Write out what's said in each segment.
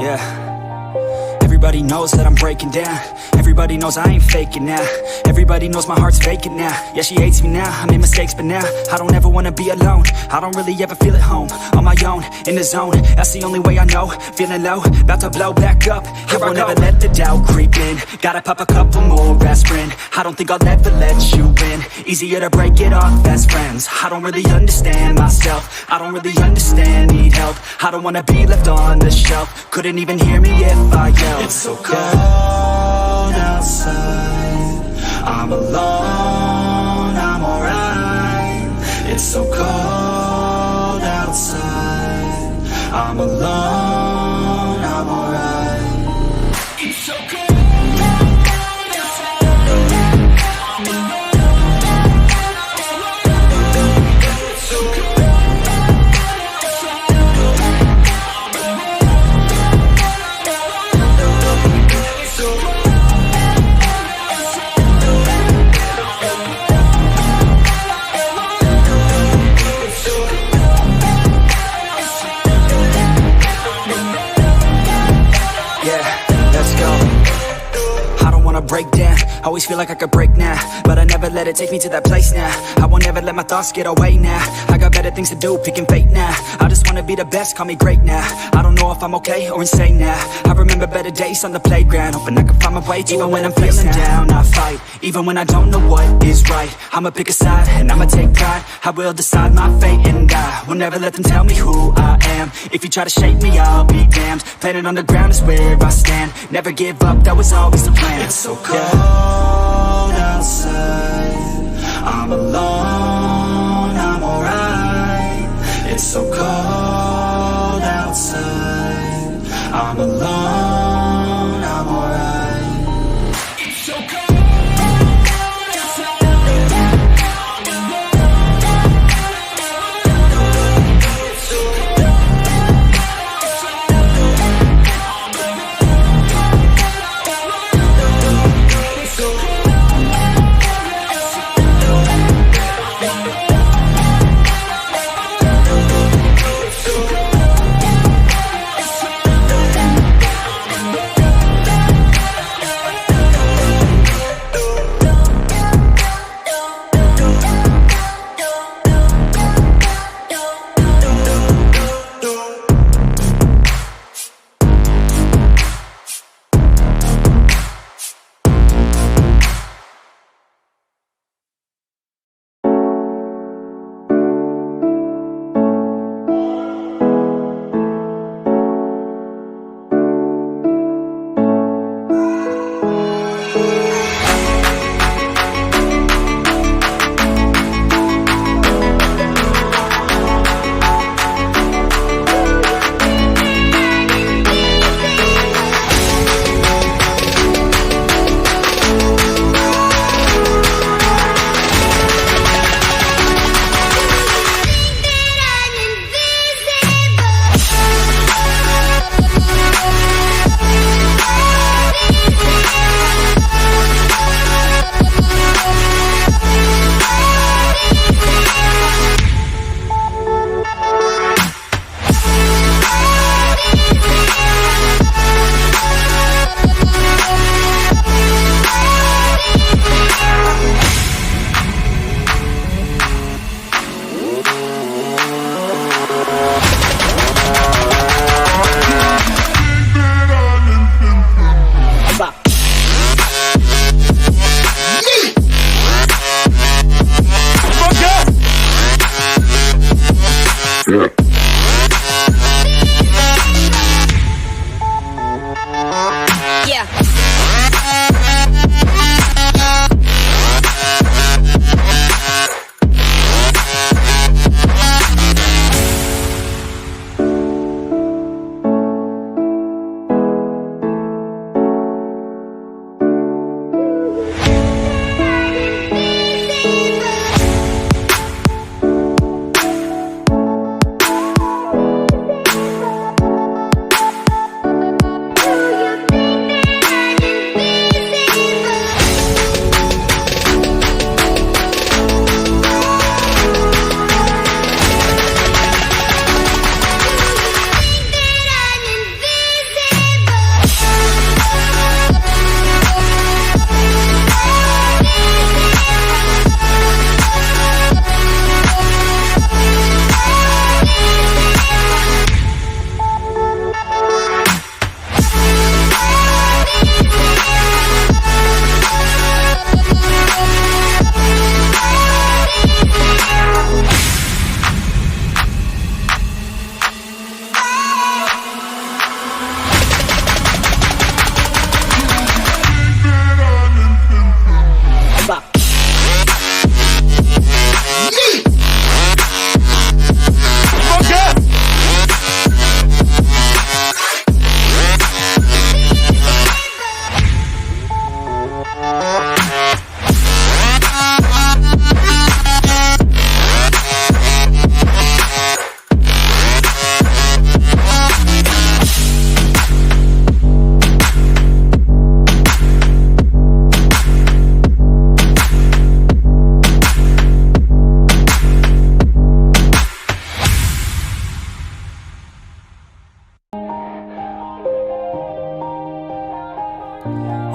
Yeah. Everybody knows that I'm breaking down. Everybody knows I ain't faking now. Everybody knows my heart's vacant now. Yeah, she hates me now, I made mistakes but now I don't ever wanna be alone. I don't really ever feel at home. On my own, in the zone, that's the only way I know. Feeling low, about to blow back up. Here I won't ever let the doubt creep in. Gotta pop a couple more aspirin. I don't think I'll ever let you in. Easier to break it off best friends. I don't really understand myself. I don't really understand, need help. I don't wanna be left on the shelf. Couldn't even hear me if I yelled. It's so cold outside, I'm alone, I'm alright. It's so cold outside, I'm alone, I'm alright. It's so cold outside, I'm alone, it's so cold. Break down, always feel like I could break now, but I never let it take me to that place now. I won't ever let my thoughts get away now. I got better things to do, picking fate now. I just wanna be the best, call me great now. I don't know if I'm okay or insane now. I remember better days on the playground, hoping I can find my way. Even when I'm feeling down, I fight. Even when I don't know what is right, I'ma pick a side and I'ma take pride. I will decide my fate and I will never let them tell me who I am. If you try to shake me, I'll be damned. Planet on the ground is where I stand. Never give up, that was always the plan. It's so cold outside, I'm alone, I'm alright. It's so cold outside, I'm alone, I'm alright. It's so cold.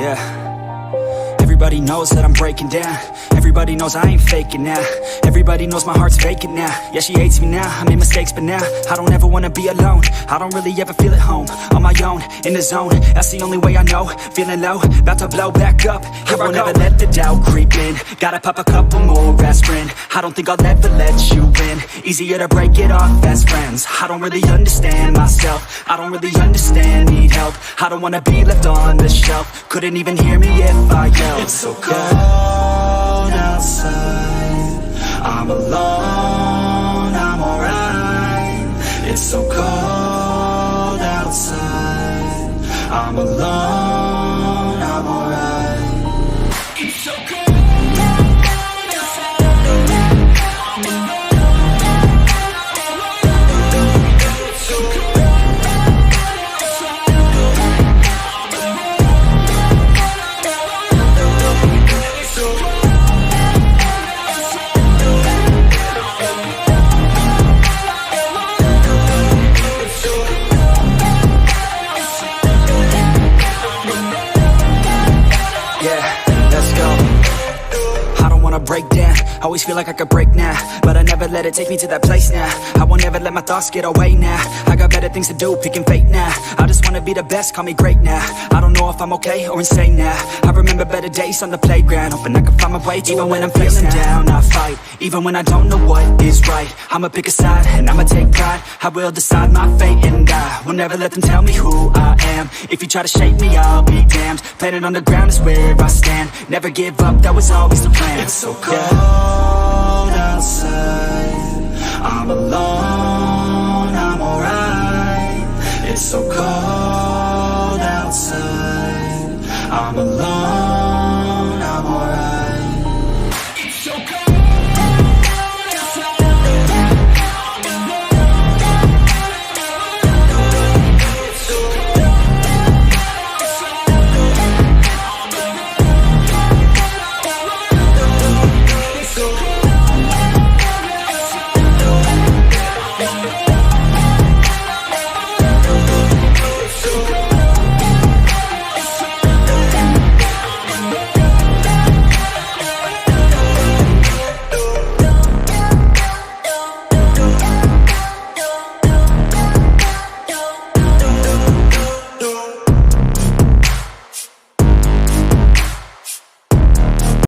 Yeah. Everybody knows that I'm breaking down. Everybody knows I ain't faking now. Everybody knows my heart's vacant now. Yeah, she hates me now, I made mistakes but now I don't ever wanna be alone. I don't really ever feel at home. On my own, in the zone, that's the only way I know. Feeling low, about to blow back up. Here I won't ever let the doubt creep in. Gotta pop a couple more aspirin. I don't think I'll ever let you in. Easier to break it off as friends. I don't really understand myself. I don't really understand, need help. I don't wanna be left on the shelf. Couldn't even hear me if I yelled. It's so cold outside, I'm alone, I'm alright. It's so cold outside, I'm alone, I'm alright. It's so cold. Break down, always feel like I could break now, but I never let it take me to that place now. I won't ever let my thoughts get away now. I got better things to do, picking fate now. I just wanna be the best, call me great now. I don't know if I'm okay or insane now. I remember better days on the playground, hoping I can find my way to even when I'm feeling down, I fight, even when I don't know what is right. I'ma pick a side, and I'ma take pride. I will decide my fate and I will never let them tell me who I am. If you try to shape me, I'll be damned. Planet on the ground is where I stand. Never give up, that was always the plan. It's so cold outside, I'm alone, I'm alright. It's so cold outside, I'm alone.